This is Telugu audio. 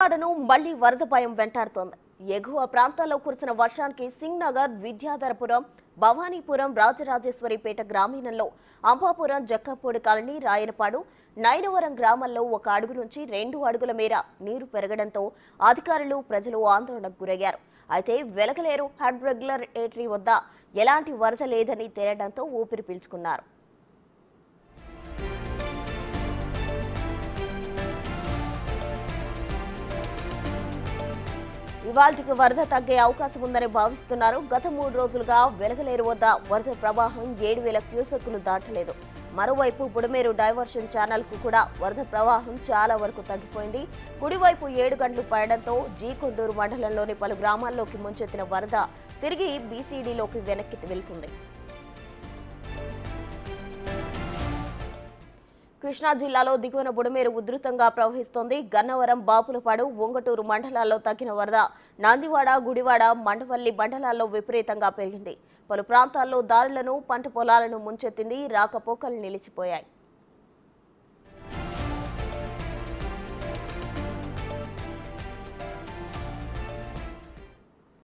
వాడను మళ్లీ వరద భయం వెంటాడుతోంది. ఎగువ ప్రాంతాల్లో కురిసిన వర్షానికి సింగ్ నగర్, విద్యాధరపురం, భవానీపురం, రాజరాజేశ్వరిపేట గ్రామీణంలో అంబాపురం, జక్కపూడి కాలనీ, రాయనపాడు, నైనవరం గ్రామాల్లో 1 అడుగు నుంచి 2 అడుగుల మేర నీరు పెరగడంతో అధికారులు, ప్రజలు ఆందోళనకు గురయ్యారు. అయితే వెలగలేరు హెడ్ రెగ్యులేటరీ వద్ద ఎలాంటి వరద లేదని తేలడంతో ఊపిరి పీల్చుకున్నారు. ఇవాల్టికి వరద తగ్గే అవకాశం ఉందని భావిస్తున్నారు. గత 3 రోజులుగా వెలగలేరు వద్ద వరద ప్రవాహం 7,000 క్యూసెక్కులు దాటలేదు. మరోవైపు బుడమేరు డైవర్షన్ ఛానల్ కు కూడా వరద ప్రవాహం చాలా వరకు తగ్గిపోయింది. కుడివైపు 7 గంటలు పడడంతో జీకొండూరు మండలంలోని పలు గ్రామాల్లోకి ముంచెత్తిన వరద తిరిగి బీసీడీలోకి వెనక్కి వెళ్తుంది. కృష్ణా జిల్లాలో దిగువన బుడమేరు ఉధృతంగా ప్రవహిస్తోంది. గన్నవరం, బాపులపాడు, ఒంగటూరు మండలాల్లో తగ్గిన వరద నందివాడ, గుడివాడ, మండవల్లి మండలాల్లో విపరీతంగా పెరిగింది. పలు ప్రాంతాల్లో దారులను, పంట పొలాలను ముంచెత్తింది. రాకపోకలు నిలిచిపోయాయి.